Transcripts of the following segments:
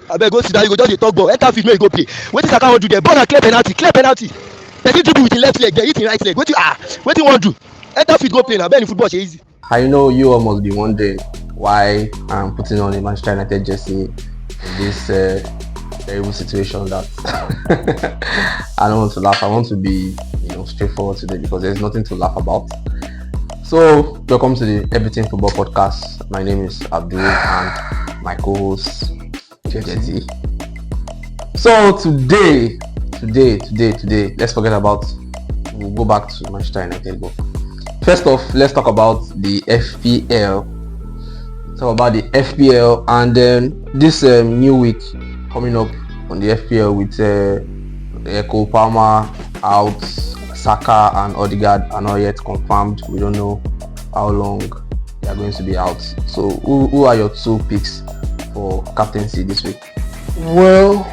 Abeg go sit down, you go just dey talk ball. Enter field make you go play. Wetin Saka wan do there? Ball na clear penalty. Person dribble with him left leg, dey hit him right leg. Wetin you wan do? Enter field go play na. Abeg in football dey easy. I know you all must be wondering why I'm putting on a Manchester United jersey in this terrible situation that I don't want to laugh. I want to be, straightforward today because there's nothing to laugh about. So, welcome to the Everything Football Podcast. My name is Abdul and my co-host Jesse. So today, let's forget about. We'll go back to Manchester United. But first off, let's talk about the FPL. And then this new week coming up on the FPL with Cole Palmer out, Saka and Odegaard are not yet confirmed. We don't know how long they are going to be out. So who are your two picks for captaincy this week? Well,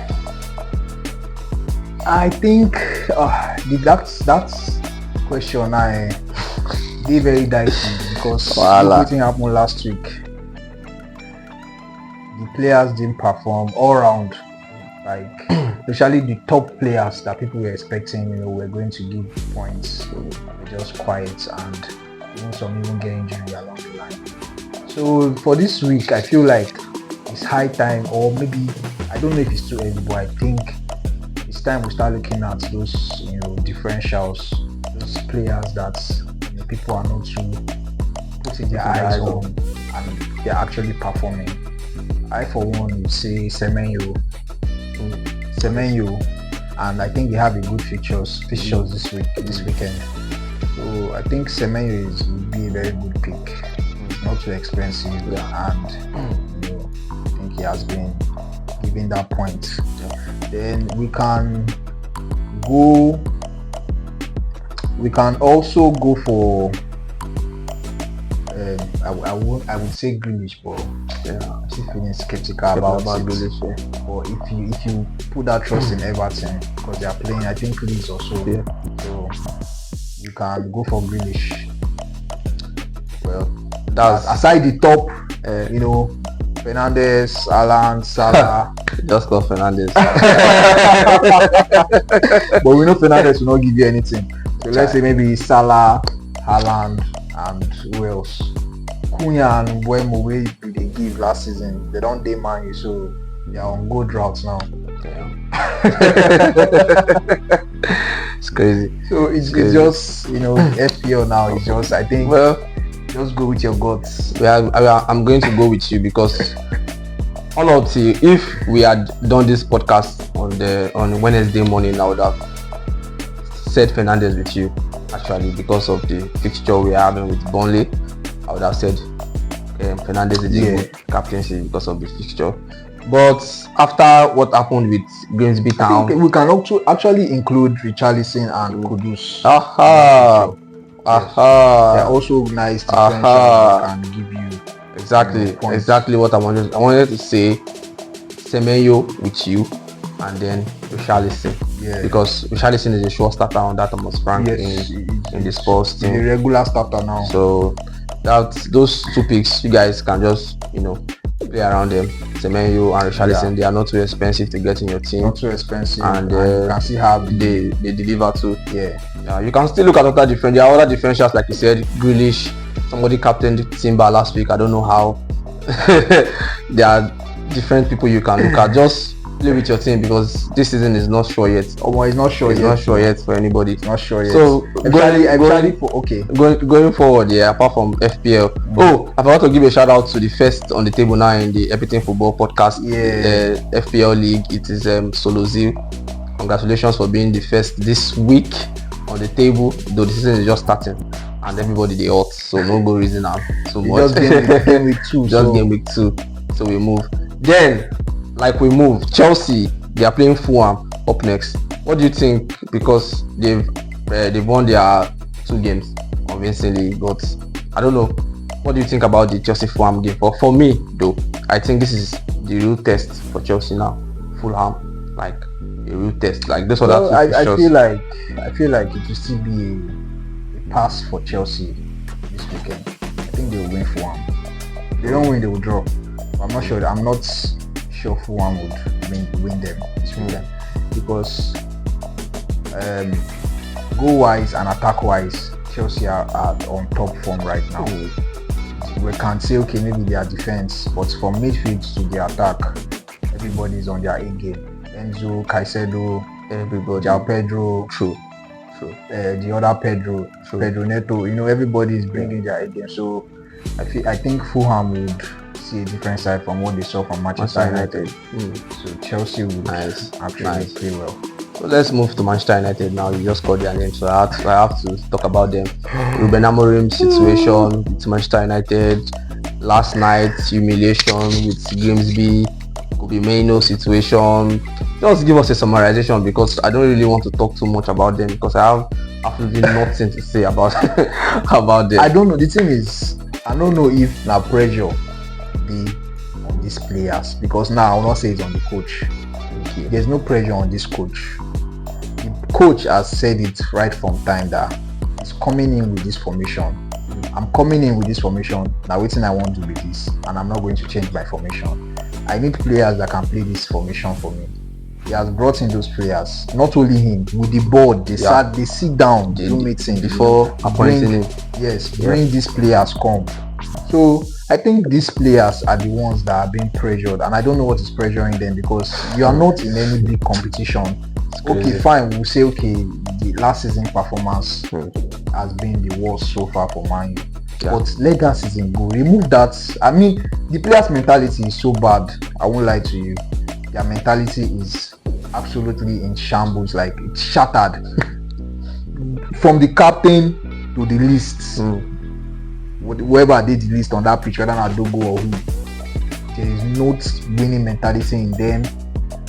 I think that question I did very dicey because everything happened last week. The players didn't perform all round, like especially the top players that people were expecting, were going to give points. So they're just quiet, and some even get injury along the line. So for this week, I feel like it's high time, or maybe I don't know if it's too early, but I think it's time we start looking at those differentials, those players that people are not too putting their eyes on and they're actually performing. I for one would say Semenyo, and I think they have a good fixtures this weekend. So I think Semenyo would be a very good pick. It's not too expensive, and I think he has been given that point. Then we can also go for I would say Grealish, but I'm still feeling skeptical about Grealish. But if you put that trust in Everton, because they are playing, I think Leeds also. So you can go for Grealish. Well, that's aside the top, Fernandes, Haaland, Salah. Just call Fernandes. But we know Fernandes will not give you anything. So let's say maybe Salah, Haaland, and who else? Cunha and Mbeumo, where they give last season. They don't dare Man U, so they are on good routes now. It's crazy. So it's just FPL now. It's just, I think, just go with your guts. I'm going to go with you because honestly, if we had done this podcast on Wednesday morning, I would have said Fernandes with you. Actually, because of the fixture we are having with Burnley, I would have said Fernandes is a good captaincy because of the fixture. But after what happened with Grimsby Town, I think we can also actually include Richarlison and Kudus. They're also nice differentials that can give you exactly what I wanted to say. Semenyo with you, and then Richarlison. Because Richarlison is a sure starter on that Thomas Frank in the Spurs team. He's a regular starter now. So those two picks, you guys can just play around them. Semenyo and Richarlison, they are not too expensive to get in your team. Not too expensive, and you can see how they deliver too. You can still look at other there are other differentials, like you said. Grealish, somebody captained Timber last week. I don't know how. There are different people you can look at. Just play with your team because this season is not sure yet. It's not sure yet for anybody. It's not sure yet. So going forward, apart from FPL. I forgot to give a shout out to the first on the table now in the Everything Football Podcast. FPL League. It is Solozil. Congratulations for being the first this week on the table, though the season is just starting and everybody they hot, so no go reason now so much. Just game week 2. Game week 2. So we move. Then, like we move, Chelsea, they are playing Fulham up next. What do you think? Because they've won their 2 games convincingly, but I don't know. What do you think about the Chelsea Fulham game? But for me, though, I think this is the real test for Chelsea now. Fulham, like a real test. Like this other two fixtures. I feel like it will still be a pass for Chelsea this weekend. I think they will win Fulham. If they don't win, they will draw. I'm not sure sure Fulham would win them this weekend because goal wise and attack wise, Chelsea are on top form right now. We can say okay, maybe their defense, but from midfield to the attack, everybody's on their A game. Enzo, Caicedo, everybody, João Pedro, True. the other Pedro, Pedro Neto. Everybody is bringing their A game. So I think Fulham would see a different side from what they saw from Manchester United. So Chelsea would actually play well. So let's move to Manchester United now. You just called their name, so I have to talk about them. Ruben Amorim situation with Manchester United. Last night, humiliation with Grimsby. Kobbie Mainoo situation. Just give us a summarization because I don't really want to talk too much about them because I have absolutely nothing to say about them. I don't know. The thing is, I don't know if now pressure be on these players because now I will not say it's on the coach. There's no pressure on this coach. The coach has said it right from time that he's coming in with this formation. I'm coming in with this formation. Now waiting I want to do with this, and I'm not going to change my formation. I need players that can play this formation for me. He has brought in those players. Not only him, with the board, they sit down, do meeting before appointing him. Yes, bring these players come. So I think these players are the ones that are being pressured, and I don't know what is pressuring them because you are not in any big competition. Okay, fine, we'll say okay, the last season performance has been the worst so far for Man U. But let that season go. Remove that. I mean, the players' mentality is so bad. I won't lie to you. Their mentality is absolutely in shambles. Like it's shattered. From the captain to the list, whoever did the list on that pitch, whether Adogo or who, there is no winning mentality in them.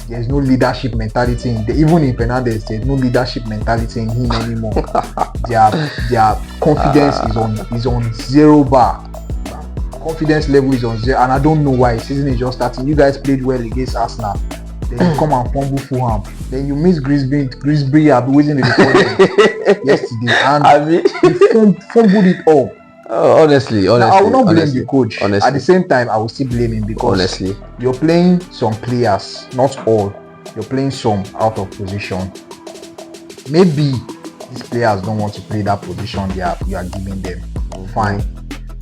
There is no leadership mentality in them. Even in Fernandes, there is no leadership mentality in him anymore. their confidence is on 0 bar. Confidence level is on 0, and I don't know why. Season is just starting. You guys played well against Arsenal. Then you come and fumble Fulham. Then you miss Grimsby. I've been waiting to record yesterday, and you fumbled it all. Oh, honestly, now, I will not blame the coach. Honestly. At the same time, I will still blame him because you're playing some players, not all. You're playing some out of position. Maybe these players don't want to play that position you are giving them. Fine.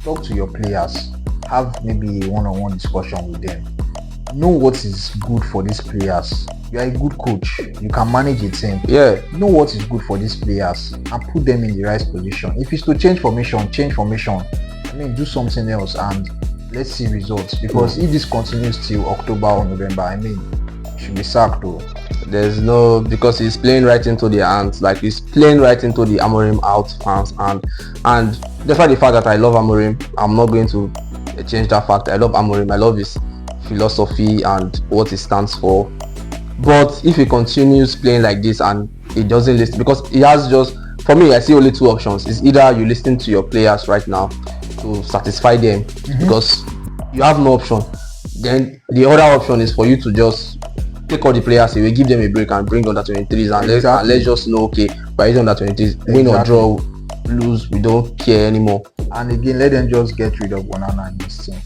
Talk to your players. Have maybe a one-on-one discussion with them. Know what is good for these players. You are a good coach. You can manage a team. Know what is good for these players and put them in the right position. If it's to change formation, change formation. I mean, do something else and let's see results. Because if this continues till October or November, I mean, it should be sacked though. There's no, because he's playing right into their hands. Like he's playing right into the Amorim out fans, and despite the fact that I love Amorim, I'm not going to change that fact. I love Amorim. I love his philosophy and what he stands for. But if he continues playing like this and he doesn't listen, because he has just, for me, I see only two options. It's either you listen to your players right now to satisfy them, because you have no option. Then the other option is for you to just take all the players away, give them a break and bring under 23s and let's just know, okay, by under 23s, win or draw, lose, we don't care anymore. And again, let them just get rid of Onana in this team.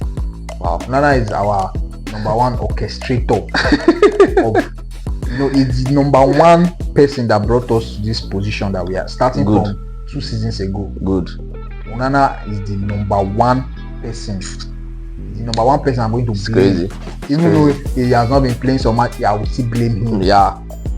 Wow, Onana is our number one orchestrator of, it's the number one person that brought us to this position that we are starting from 2 seasons ago. Onana is the number one person. The number one person I'm going to blame. Even though he has not been playing so much, I will still blame him.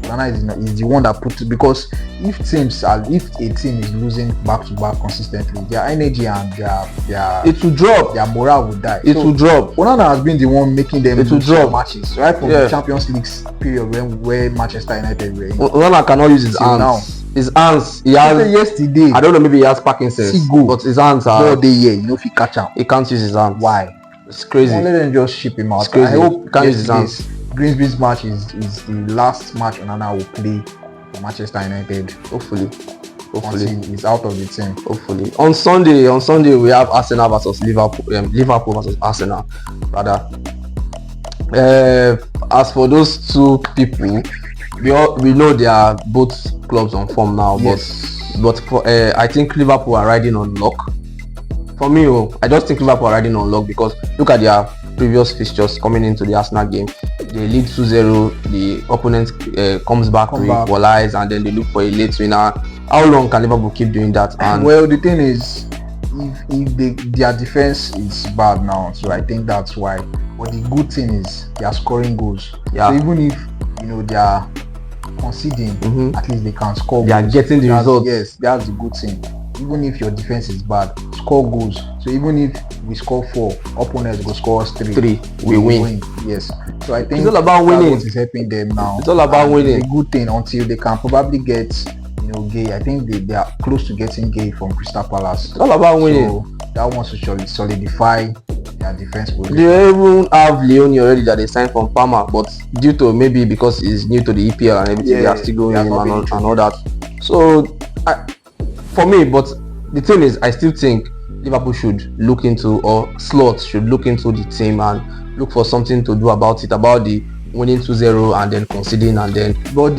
Onana is the one that put it, because if a team is losing back to back consistently, their energy and it will drop. Their morale will die. It will drop. Onana has been the one making them lose matches right from the Champions League period where Manchester United were in. Onana cannot use his hands. Now. His hands, he has yesterday. I don't know, maybe he has Parkinson's, but his hands are. If he catch him, he can't use his hands. Why? It's crazy. Don't let them just ship him out. I hope he can't use his hands. Grimsby's match is the last match Onana will play for Manchester United. Hopefully he's out of the team. Hopefully. On Sunday we have Arsenal versus Liverpool versus Arsenal rather. As for those two people, we know they are both clubs on form now, but I think Liverpool are riding on luck. For me, I just think Liverpool are riding on luck because look at their previous fixtures coming into the Arsenal game. They lead 2-0, the opponent comes back to equalize, and then they look for a late winner. How long can Liverpool keep doing that? And well, the thing is, if their defense is bad now, so I think that's why. But the good thing is they are scoring goals. Yeah. So even if they are conceding, at least they can score. They are getting the results. Yes, that's the good thing. Even if your defense is bad, score goals. So even if we score 4, opponents will score us 3. We win. Yes. So I think it's all about winning. What is helping them now. It's all about winning. It's a good thing until they can probably get Gay. I think they are close to getting Gay from Crystal Palace. It's all about winning. So that wants to solidify their defense position. They even have Leone already that they signed from Parma, but due to maybe because he's new to the EPL and everything, they are still going him and all that. So for me, but the thing is, I still think Liverpool should look into, or Slot should look into the team and look for something to do about it, about the winning 2-0 and then conceding and then but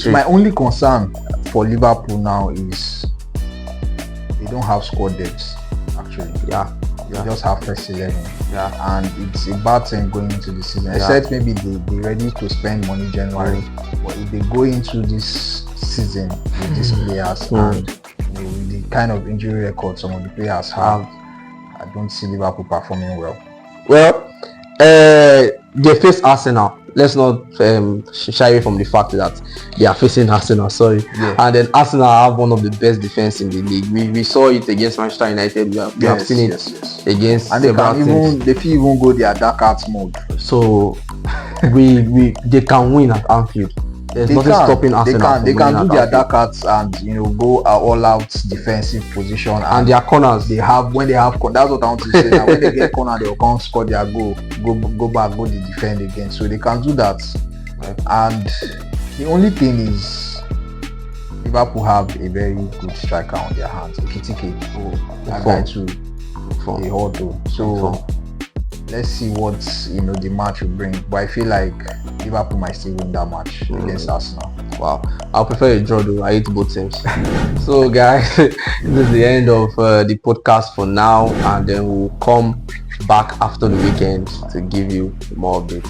my only concern for Liverpool now is they don't have squad depth actually. They just have first 11. And it's a bad thing going into the season. Except maybe they're ready to spend money January. But if they go into this season with these players and with the kind of injury record some of the players have, I don't see Liverpool performing well. Well, they face Arsenal. Let's not shy away from the fact that they are facing Arsenal. And then Arsenal have one of the best defense in the league. We saw it against Manchester United. We have seen it against, and they can even go their dark arts mode. So they can win at Anfield. There's nothing stopping Arsenal. They can do their dark arts and go all out defensive position, and their corners they have that's what I want to say. Now when they get corner, they'll come score their goal, go back, go to defend again. So they can do that. And the only thing is Liverpool have a very good striker on their hands, Kitike. That guy too, the auto. So let's see what the match will bring. But I feel like Liverpool might still win that match against Arsenal. Wow, I'll prefer a draw though. I hate both teams. So guys, this is the end of the podcast for now, and then we'll come back after the weekend to give you more updates.